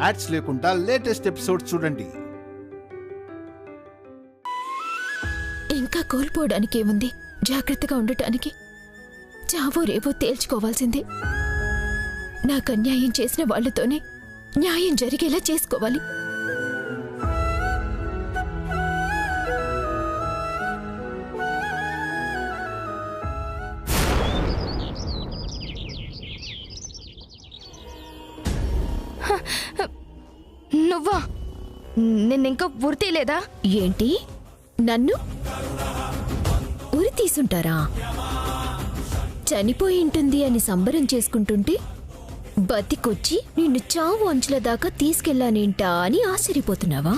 Ads లేకుండా latest episodes చూడండి. ఇంకా కోల్పోవడానికి ఏముంది? జాగ్రత్తగా ఉండటానికి చావో రేవో తేల్చుకోవాల్సిందే. నాకు అన్యాయం చేసిన వాళ్లతోనే న్యాయం జరిగేలా చేసుకోవాలి. నువ్వా? నిన్నింకా ఉరి లేదా? ఏంటి, నన్ను ఉరి తీసుంటారా? చనిపోయి ఉంటుంది అని సంబరం చేసుకుంటుంటే బతికొచ్చి నిన్ను చావు అంచుల దాకా తీసుకెళ్లానేంటా అని ఆశ్చర్యపోతున్నావా?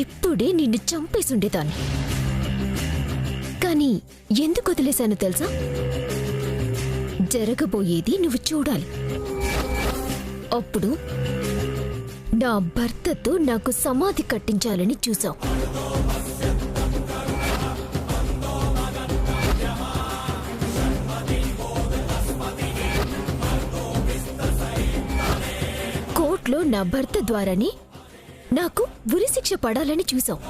ఇప్పుడే నిన్ను చంపేసుండేదాన్ని. కానీ ఎందుకు వదిలేశానో తెలుసా? జరగబోయేది నువ్వు చూడాలి. అప్పుడు నా భర్తతో నాకు సమాధి కట్టించాలని చూసావు. కోర్టులో నా భర్త ద్వారానే నాకు ఉరిశిక్ష పడాలని చూసావు.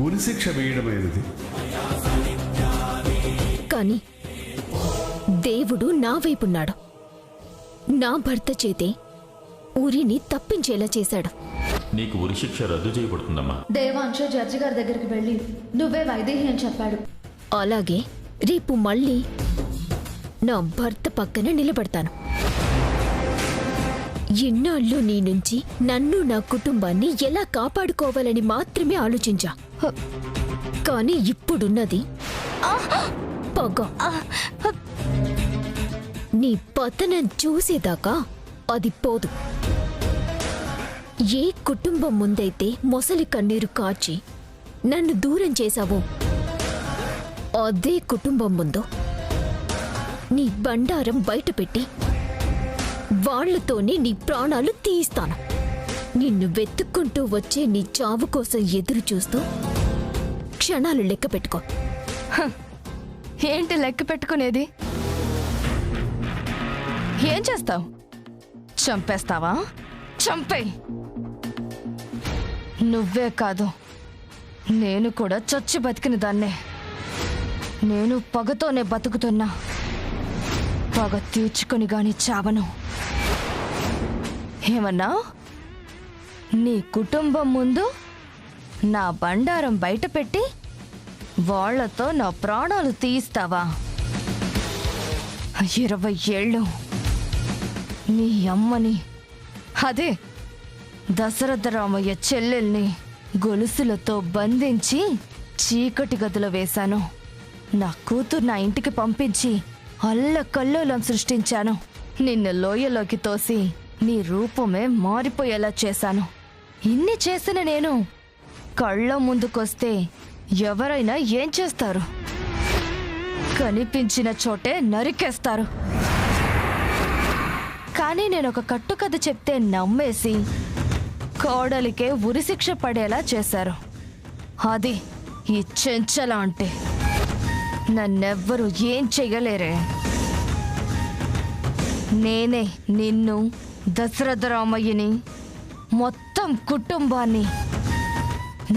ఉరిశిక్ష వేయడమైనది. కానీ దేవుడు నా వైపున్నాడు. నా భర్త చేతే ఉరిని తప్పించేలా చేశాడు. నీకు ఉరిశిక్ష రద్దు చేయబడుతుందమ్మా. దేవాంశ జడ్జి గారి దగ్గరికి వెళ్ళి నువ్వే వైదేహి అని చెప్పాడు. అలాగే రేపు మళ్ళీ నా భర్త పక్కన నిలబడతాను. ఇన్నాళ్ళు నీ నుంచి నన్ను నా కుటుంబాన్ని ఎలా కాపాడుకోవాలని మాత్రమే ఆలోచించా. కానీ ఇప్పుడున్నది పగ. నీ పతనం చూసేదాకా అది పోదు. ఏ కుటుంబం ముందైతే మొసలి కన్నీరు కాచి నన్ను దూరం చేశావో అదే కుటుంబం ముందు నీ బండారం బయటపెట్టి వాళ్లతోనే నీ ప్రాణాలు తీయిస్తాను. నిన్ను వెతుక్కుంటూ వచ్చే నీ చావు కోసం ఎదురు చూస్తూ క్షణాలు లెక్క పెట్టుకో. ఏంటి లెక్క పెట్టుకునేది? ఏం చేస్తావు? చంపేస్తావా? చంపేయ్. నువ్వే కాదు, నేను కూడా చచ్చి బతికిన దాన్నే. నేను పగతోనే బతుకుతున్నా. పగ తీర్చుకొని గాని చావను. ఏమన్నా? నీ కుటుంబం ముందు నా బండారం బయట పెట్టి వాళ్లతో నా ప్రాణాలు తీయిస్తావా? 20 ఏళ్ళు నీ అమ్మని, అదే దశరథ రామయ్య చెల్లెల్ని గొలుసులతో బంధించి చీకటి గదిలో వేశాను. నా కూతురు నా ఇంటికి పంపించి అల్లకల్లోలం సృష్టించాను. నిన్ను లోయలోకి తోసి నీ రూపమే మారిపోయేలా చేశాను. ఇన్ని చేసిన నేను కళ్ళ ముందుకొస్తే ఎవరైనా ఏం చేస్తారు? కనిపించిన చోటే నరికేస్తారు. కానీ నేను ఒక కట్టుకథ చెప్తే నమ్మేసి కోడలికే ఉరిశిక్ష పడేలా చేశారు. అది ఈ చెంచల అంటే. నన్నెవ్వరూ ఏం చెయ్యలేరే. నేనే నిన్ను, దశరథ రామయ్యని, మొత్తం కుటుంబాన్ని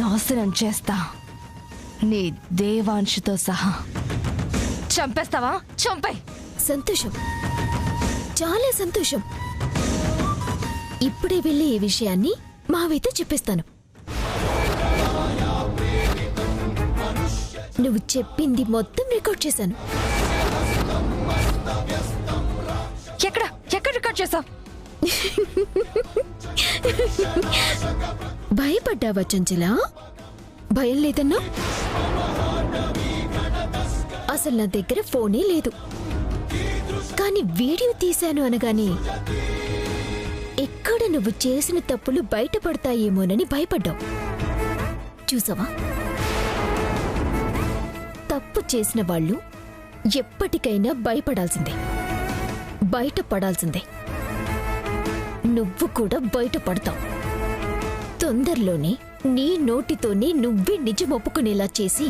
నాశనం చేస్తా, నీ దేవాంశుతో సహా. చంపేస్తావా? చంపేయ్. సంతోషం, చాలా సంతోషం. ఇప్పుడే వెళ్ళి ఈ విషయాన్ని మావైతే చెప్పేస్తాను. నువ్వు చెప్పింది మొత్తం రికార్డ్ చేశాను. ఎక్కడ రికార్డ్ చేసావు? భయపడ్డావా చంచలా? భయం లేదన్నా? అసలు నా దగ్గర ఫోనే లేదు. కానీ వీడియో తీశాను అనగానే ఎక్కడ నువ్వు చేసిన తప్పులు బయటపడతాయేమోనని భయపడ్డావు. చూసావా? తప్పు చేసిన వాళ్ళు ఎప్పటికైనా భయపడాల్సిందే, బయటపడాల్సిందే. నువ్వు కూడా బయటపడతావు. తొందరలోనే నీ నోటితోనే నువ్వే నిజం ఒప్పుకునేలా చేసి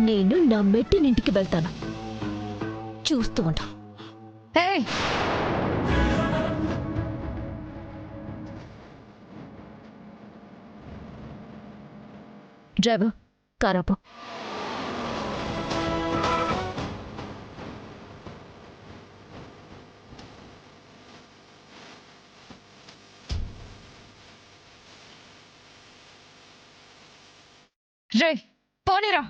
నేను నా మెట్టినింటికి వెళ్తాను. చూస్తూ ఉంటా. ఏయ్, డ్రైవర్ కారాపు. రే పోనీరా.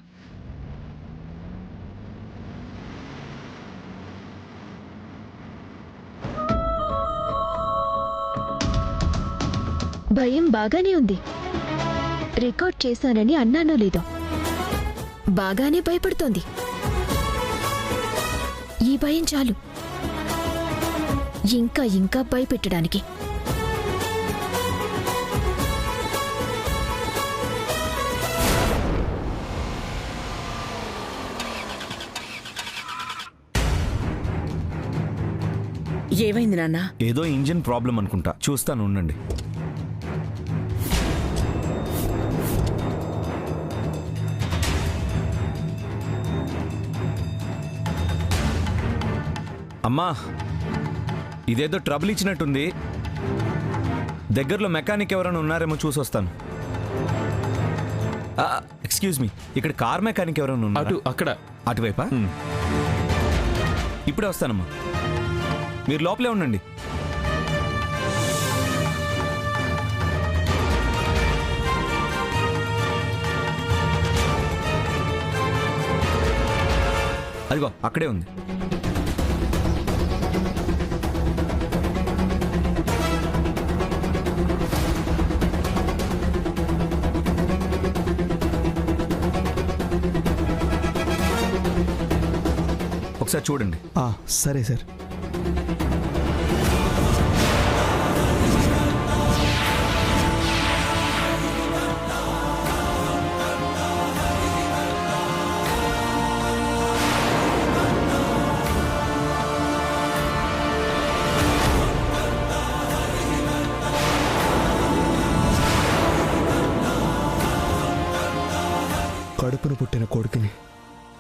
భయం బాగానే ఉంది. రికార్డ్ చేశానని అన్నానో లేదో, బాగానే భయపడుతోంది. ఈ భయం చాలు ఇంకా ఇంకా భయపెట్టడానికి. ఏమైంది నాన్న? ఏదో ఇంజిన్ ప్రాబ్లం అనుకుంటా, చూస్తాను ఉండండి. అమ్మా, ఇదేదో ట్రబుల్ ఇచ్చినట్టుంది. దగ్గరలో మెకానిక్ ఎవరైనా ఉన్నారేమో చూసొస్తాను. ఎక్స్క్యూజ్ మీ, ఇక్కడ కార్ మెకానిక్ ఎవరైనా ఉన్నారు? అక్కడ అటువైపా? ఇప్పుడే వస్తానమ్మా, మీరు లోపలే ఉండండి. అదిగో అక్కడే ఉంది. ఒకసారి చూడండి. సరే సార్. కడుపును పుట్టిన కొడుకుని,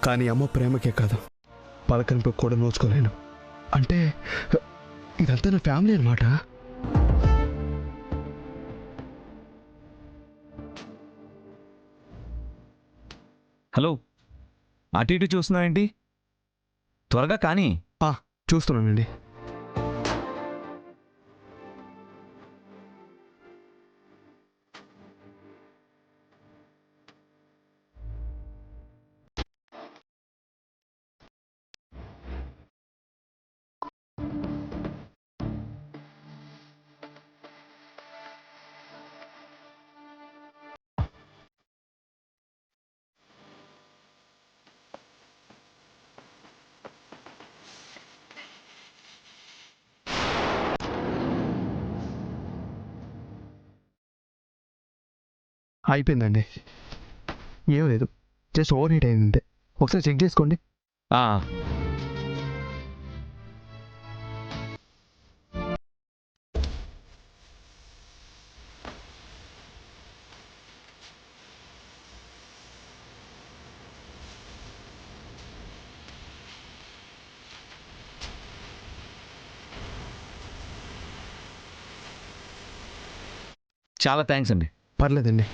కానీ అమ్మ ప్రేమకే కాదు పలకనిపై కూడా నోచుకోలేను. అంటే ఇదంతా నా ఫ్యామిలీ అనమాట. హలో, అటు ఇటు చూస్తున్నావేంటి? త్వరగా కానీ. చూస్తున్నానండి. అయిపోయిందండి, ఏం లేదు, జస్ట్ ఓవర్ హీట్ అయిందంటే. ఒకసారి చెక్ చేసుకోండి. చాలా థ్యాంక్స్ అండి. పర్లేదండి.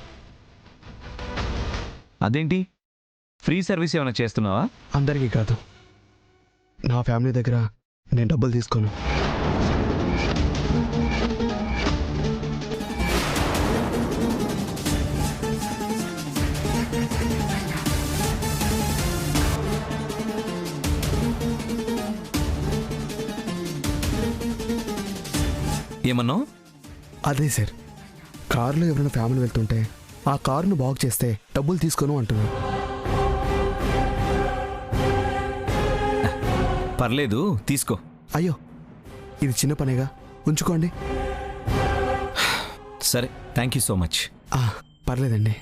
అదేంటి, ఫ్రీ సర్వీస్ ఏమైనా చేస్తున్నావా? అందరికీ కాదు, నా ఫ్యామిలీ దగ్గర నేను డబ్బులు తీసుకోను. ఏమన్నావు? అదే సార్, కారులో ఎవరైనా ఫ్యామిలీ వెళ్తుంటే ఆ కారును బాగు చేస్తే డబ్బులు తీసుకోను అంటున్నారు. పర్లేదు, తీసుకో. అయ్యో, ఇది చిన్న పనేగా, ఉంచుకోండి. సరే, థ్యాంక్ యూ సో మచ్. పర్లేదండి.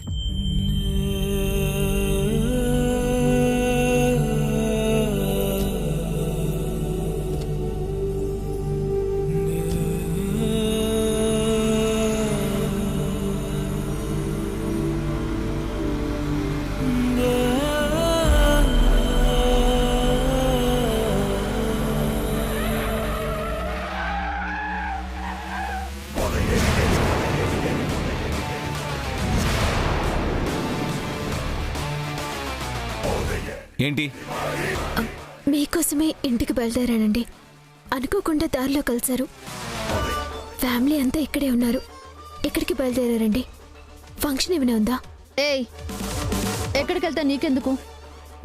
ఏంటి? మీకోసమే ఇంటికి బయలుదేరానండి. అనుకోకుండా దారిలో కలిశారు. ఫ్యామిలీ అంతా ఇక్కడే ఉన్నారు. ఇక్కడికి బయలుదేరారండి. ఫంక్షన్ ఏమైనా ఉందా? ఏయ్, ఎక్కడికి వెళ్తా నీకెందుకు?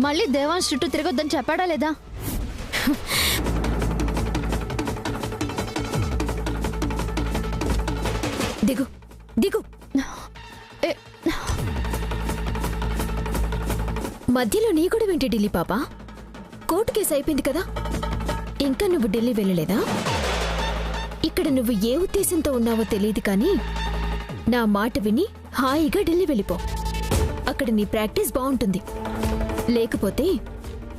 మళ్ళీ దేవాంశ్ చుట్టూ తిరగొద్దని చెప్పాడా లేదా? దిగు దిగు. ఏ, మధ్యలో నీ కూడా వెంటి ఢిల్లీ పాప? కోర్టు కేసు అయిపోయింది కదా, ఇంకా నువ్వు ఢిల్లీ వెళ్ళలేదా? ఇక్కడ నువ్వు ఏ ఉద్దేశంతో ఉన్నావో తెలియదు కానీ నా మాట విని హాయిగా ఢిల్లీ వెళ్ళిపో. అక్కడ నీ ప్రాక్టీస్ బాగుంటుంది. లేకపోతే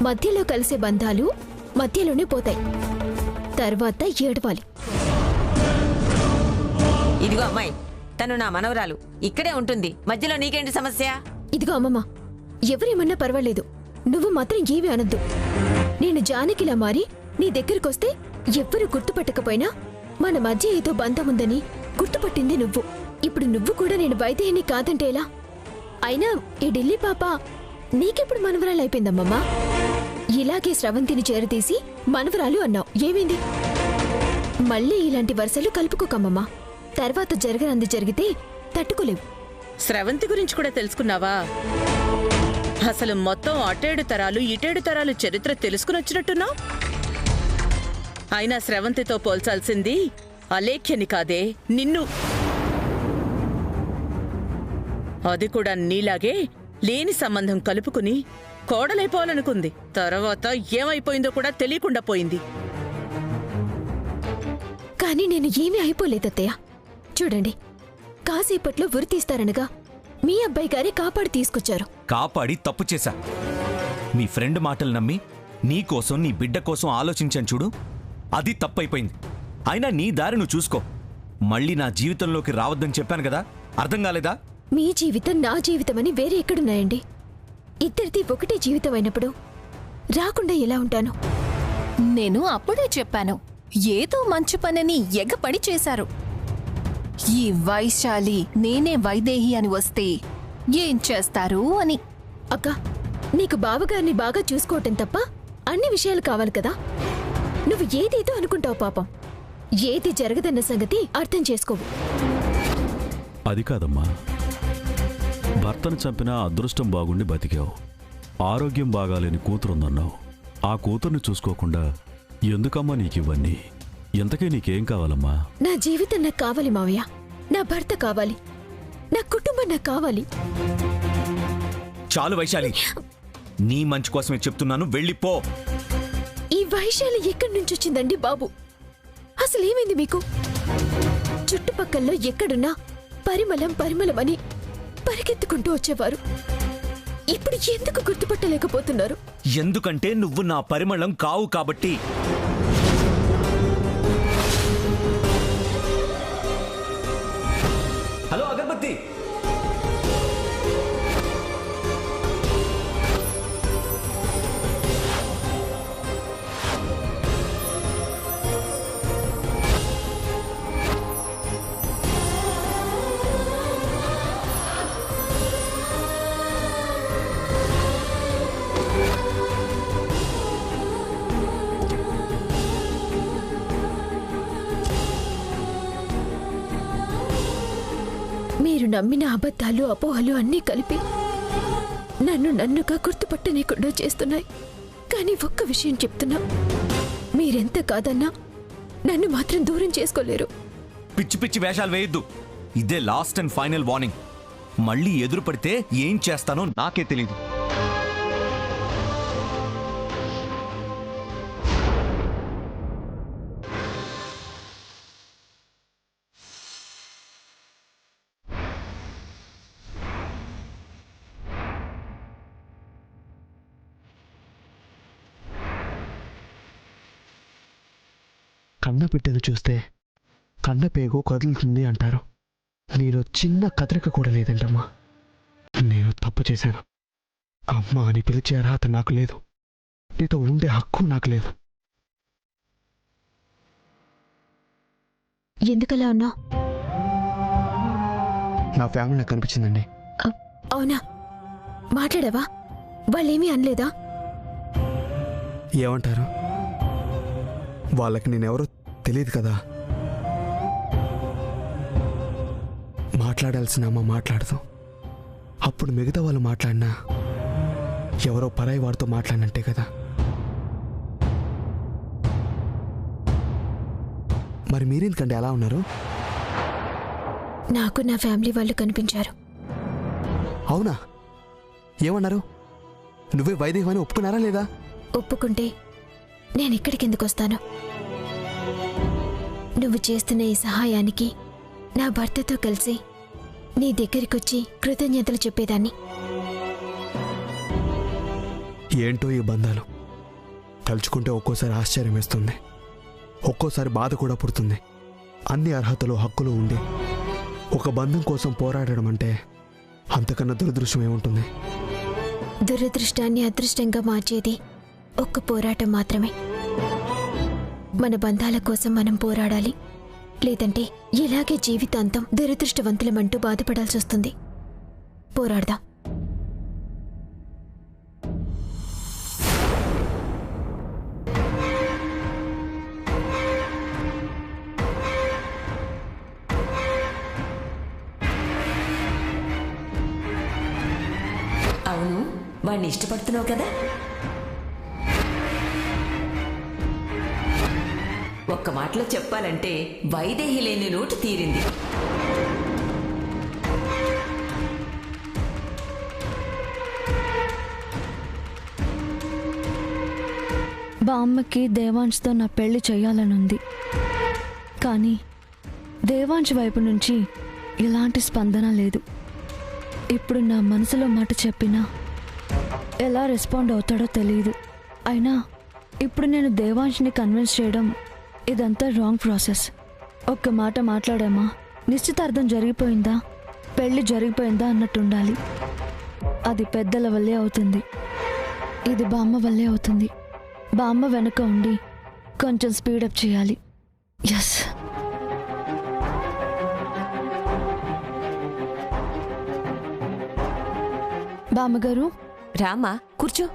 మధ్యలో కలిసే బంధాలు మధ్యలోనే పోతాయి. తర్వాత ఏడవాలి. ఇదిగో అమ్మాయి, తను నా మనవరాలు, ఇక్కడే ఉంటుంది. మధ్యలో నీకేంటి సమస్య? ఇదిగో అమ్మమ్మ, ఎవరేమన్నా పర్వాలేదు, నువ్వు మాత్రం ఏమీ అనొద్దు. నేను జానకిలా మారి నీ దగ్గరకొస్తే ఎవ్వరూ గుర్తుపట్టకపోయినా మన మధ్య ఏదో బంధం ఉందని గుర్తుపట్టింది నువ్వు. ఇప్పుడు నువ్వు కూడా నేను వైదేహిని కాదంటే ఎలా? అయినా ఈ ఢిల్లీ పాప నీకెప్పుడు మనవరాలు అయిపోయిందమ్మమ్మా? ఇలాగే స్రవంతిని చేరతీసి మనవరాలు అన్నావు, ఏమైంది? మళ్ళీ ఇలాంటి వరుసలు కలుపుకోకమ్మమ్మా. తర్వాత జరగనంది జరిగితే తట్టుకోలేవు. స్రవంతి గురించి కూడా తెలుసుకున్నావా? అసలు మొత్తం అటేడు తరాలు ఇటేడు తరాలు చరిత్ర తెలుసుకుని వచ్చినట్టున్నావు. అయినా స్రవంతితో పోల్చాల్సింది అలేఖ్యని కాదే, నిన్ను. అది కూడా నీలాగే లేని సంబంధం కలుపుకుని కోడలైపోవాలనుకుంది. తర్వాత ఏమైపోయిందో కూడా తెలియకుండా పోయింది. కానీ నేను ఏమీ అయిపోలేదత్తయ్య. చూడండి, కాసేపట్లో ఉరి తీస్తారనగా మీ అబ్బాయి గారే కాపాడి తీసుకొచ్చారు. కాపాడి తప్పు చేశా. మీ ఫ్రెండ్ మాటలు నమ్మి నీ కోసం నీ బిడ్డ కోసం ఆలోచించాను చూడు, అది తప్పైపోయింది. అయినా నీ దారి నువ్వు చూసుకో. మళ్ళీ నా జీవితంలోకి రావద్దని చెప్పాను కదా, అర్థం కాలేదా? మీ జీవితం నా జీవితమని వేరే ఎక్కడున్నాయండి? ఇద్దరిది ఒకటే జీవితం అయినప్పుడు రాకుండా ఎలా ఉంటాను? నేను అప్పుడే చెప్పాను, ఏదో మంచి పనని ఎగపడి చేశారు. ఈ వైశాలి నేనే వైదేహి అని వస్తే ఏం చేస్తారు అని. అక్క, నీకు బావగారిని బాగా చూసుకోవటం తప్ప అన్ని విషయాలు కావాలి కదా. నువ్వు ఏదేదో అనుకుంటావు పాపం. ఏది జరగదన్న సంగతి అర్థం చేసుకోవు. అది కాదమ్మా, భర్తను చంపినా అదృష్టం బాగుండి బతికావు. ఆరోగ్యం బాగాలేని కూతురుందన్నావు. ఆ కూతుర్ని చూసుకోకుండా ఎందుకమ్మా నీకివన్నీ? ఎంతకీ నీకేం కావాలమ్మా? నా జీవితం నాకు కావాలి మావయ్య. నా భర్త కావాలి, నా కుటుంబం నాకు కావాలి. చాలు వైశాలి, నీ మంచి కోసమే చెప్తున్నాను, వెళ్ళిపో. ఈ వైశాలి ఎక్కడి నుంచి వచ్చిందండి బాబు? అసలేమైంది మీకు? చుట్టుపక్కల్లో ఎక్కడున్నా పరిమళం పరిమళమని పరిగెత్తుకుంటూ వచ్చేవారు. ఇప్పుడు ఎందుకు గుర్తుపట్టలేకపోతున్నారు? ఎందుకంటే నువ్వు నా పరిమళం కావు కాబట్టి. హలో అగరబత్తి. మీరు నమ్మిన అబద్ధాలు అపోహలు అన్నీ కలిపి నన్ను నన్నుగా గుర్తుపట్టనీయకుండా చేస్తున్నాయి. కానీ ఒక్క విషయం చెప్తున్నా, మీరెంత కాదన్నా నన్ను మాత్రం దూరం చేసుకోలేరు. పిచ్చి పిచ్చి వేషాలు వేయొద్దు. ఇదే లాస్ట్ అండ్ ఫైనల్ వార్నింగ్. మళ్ళీ ఎదురు పడితే ఏం చేస్తానో నాకే తెలీదు. కన్న బిడ్డను చూస్తే కన్న పేగు కదులుతుంది అంటారు. నీలో చిన్న కదలిక కూడా లేదంటమ్మా. నేను తప్పు చేశాను. అమ్మ అని పిలిచే అర్హత నాకు లేదు. నీతో ఉండే హక్కు నాకు లేదు. ఎందుకలా ఉన్నావు? నా ఫ్యామిలీ నాకు కనిపించిందండి. అవునా? మాట్లాడావా? వాళ్ళేమీ అనలేదా? ఏమంటారు? వాళ్ళకి నేనెవరో తెలియదు కదా. మాట్లాడాల్సిన అమ్మ మాట్లాడదు. అప్పుడు మిగతా వాళ్ళు మాట్లాడినా ఎవరో పరాయి వాడితో మాట్లాడినట్టే కదా. మరి మీరెందుకంటే ఎలా ఉన్నారు? నాకు నా ఫ్యామిలీ వాళ్ళు కనిపించారు. అవునా? ఏమన్నారు? నువ్వే వైదేహి అని ఒప్పుకున్నారా లేదా? ఒప్పుకుంటే నేను ఇక్కడికి ఎందుకు వస్తాను? నువ్వు చేస్తున్న ఈ సహాయానికి నా భర్తతో కలిసి నీ దగ్గరికొచ్చి కృతజ్ఞతలు చెప్పేదాన్ని. ఏంటో ఈ బంధాలు. తలుచుకుంటే ఒక్కోసారి ఆశ్చర్యం వేస్తుంది, ఒక్కోసారి బాధ కూడా పుడుతుంది. అన్ని అర్హతలు హక్కులు ఉండి ఒక బంధం కోసం పోరాడడం అంటే అంతకన్నా దురదృష్టం ఏముంటుంది? దురదృష్టాన్ని అదృష్టంగా మార్చేది ఒక్క పోరాటం మాత్రమే. మన బంధాల కోసం మనం పోరాడాలి. లేదంటే ఇలాగే జీవితాంతం దురదృష్టవంతులమంటూ బాధపడాల్సి వస్తుంది. పోరాడదాం. అవును, వాడిని ఇష్టపడుతున్నావు కదా? ఒక్క మాటలో చెప్పాలంటే వైదేహి లేని లోటు తీరింది. బామ్మకి దేవాంశ్తో నా పెళ్లి చేయాలనుంది. కానీ దేవాంశ్ వైపు నుంచి ఎలాంటి స్పందన లేదు. ఇప్పుడు నా మనసులో మాట చెప్పినా ఎలా రెస్పాండ్ అవుతాడో తెలియదు. అయినా ఇప్పుడు నేను దేవాంశ్ని కన్విన్స్ చేయడం ఇదంతా రాంగ్ ప్రాసెస్. ఒక్క మాట మాట్లాడామా, నిశ్చితార్థం జరిగిపోయిందా, పెళ్లి జరిగిపోయిందా అన్నట్టుండాలి. అది పెద్దల వల్లే అవుతుంది. ఇది బామ్మ వల్లే అవుతుంది. బామ్మ వెనక ఉండి కొంచెం స్పీడప్ చేయాలి. ఎస్. బామ్మగారు రామా, కూర్చో.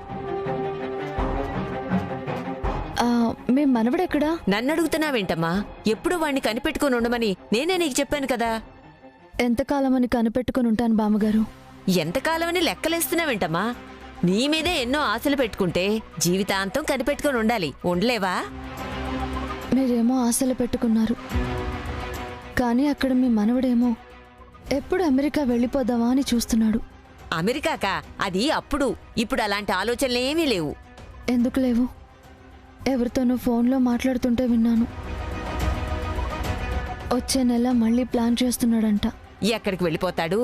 మీ మనవడెక్కడా? నన్ను అడుగుతున్నావేంటమ్మా? ఎప్పుడు వాణ్ణి కనిపెట్టుకుని ఉండమని నేనే నీకు చెప్పాను కదా. ఎంతకాలమని కనిపెట్టుకుని ఉంటాను బామ్మగారు? ఎంతకాలమని లెక్కలేస్తున్నావేంటమ్మా? నీ మీదే ఎన్నో ఆశలు పెట్టుకుంటే జీవితాంతం కనిపెట్టుకుని ఉండాలి. ఉండలేవా? మీరేమో ఆశలు పెట్టుకున్నారు, కానీ అక్కడ మీ మనవడేమో ఎప్పుడు అమెరికా వెళ్ళిపోదామా అని చూస్తున్నాడు. అమెరికాకా? అది అప్పుడు. ఇప్పుడు అలాంటి ఆలోచనలేమీ లేవు. ఎందుకు లేవు? ఎవరితోనూ ఫోన్లో మాట్లాడుతుంటే విన్నాను. వచ్చే నెల మళ్ళీ ప్లాన్ చేస్తున్నాడంట. ఎక్కడికి వెళ్ళిపోతాడు?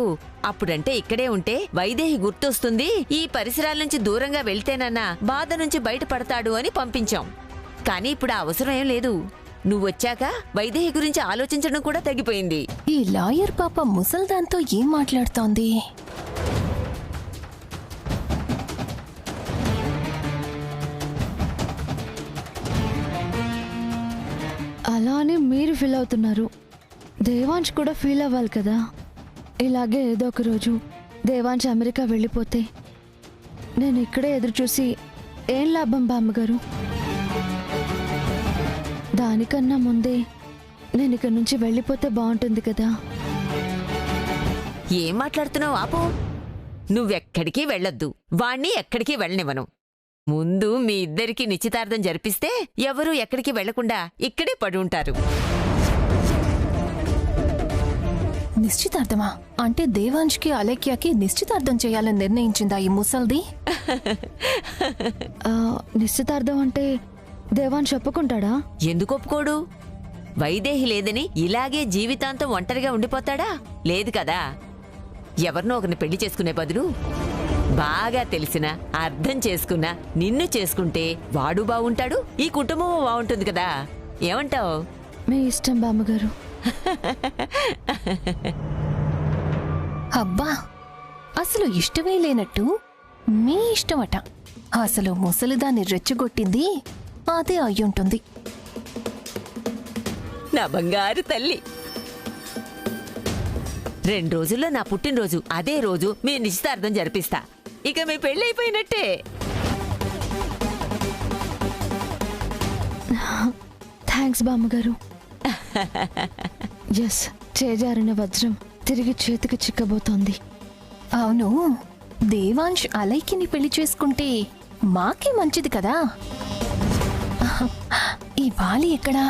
అప్పుడంటే ఇక్కడే ఉంటే వైదేహి గుర్తొస్తుంది, ఈ పరిసరాల నుంచి దూరంగా వెళ్తేనన్నా బాధ నుంచి బయటపడతాడు అని పంపించాం. కానీ ఇప్పుడు ఆ అవసరం ఏం లేదు. నువ్వొచ్చాక వైదేహి గురించి ఆలోచించడం కూడా తగ్గిపోయింది. ఈ లాయర్ పాప ముసల్దాంతో ఏం మాట్లాడుతోంది? అలా అని మీరు ఫీల్ అవుతున్నారు. దేవాంశ్ కూడా ఫీల్ అవ్వాలి కదా. ఇలాగే ఏదో ఒక రోజు దేవాంశ్ అమెరికా వెళ్ళిపోతే నేను ఇక్కడే ఎదురు చూసి ఏం లాభం బామ్మగారు? దానికన్నా ముందే నేను ఇక్కడి నుంచి వెళ్ళిపోతే బాగుంటుంది కదా. ఏం మాట్లాడుతున్నావు? ఆపు. నువ్వెక్కడికి వెళ్ళొద్దు, వాణ్ణి ఎక్కడికి వెళ్ళనివ్వను. ముందు మీ ఇద్దరికి నిశ్చితార్థం జరిపిస్తే ఎవరూ ఎక్కడికి వెళ్లకుండా ఇక్కడే పడి ఉంటారు. నిశ్చితార్థమా? అంటే దేవాంశ్కి అలేఖ్యకి నిశ్చితార్థం చేయాలని నిర్ణయించిందా ఈ ముసల్ది? నిశ్చితార్థం అంటే దేవాంశ్ ఒప్పుకుంటాడా? ఎందుకు ఒప్పుకోడు? వైదేహి లేదని ఇలాగే జీవితాంతం ఒంటరిగా ఉండిపోతాడా? లేదు కదా. ఎవరినో ఒకరిని పెళ్లి చేసుకునే బదులు బాగా తెలిసిన, అర్థం చేసుకున్న నిన్ను చేసుకుంటే వాడు బాగుంటాడు, ఈ కుటుంబం బాగుంటుంది కదా. ఏమంటావు? మీ ఇష్టం బామ్మగారు. అబ్బా, అసలు ఇష్టమే లేనట్టు మీ ఇష్టమట. అసలు ముసలిదాన్ని రెచ్చగొట్టింది అదే అయ్యుంటుంది. నా బంగారు తల్లి, 2 రోజుల్లో నా పుట్టినరోజు. అదే రోజు మీ నిశ్చితార్థం జరిపిస్తా. ఇక మీ పెళ్ళైపోయినట్టే. థ్యాంక్స్ బామ్మగారు. ఎస్, చేజారిన వజ్రం తిరిగి చేతికి చిక్కబోతోంది. అవును, దేవాంశ్ అలైకిని పెళ్లి చేసుకుంటే మాకే మంచిది కదా. ఈ బాలి ఎక్కడా?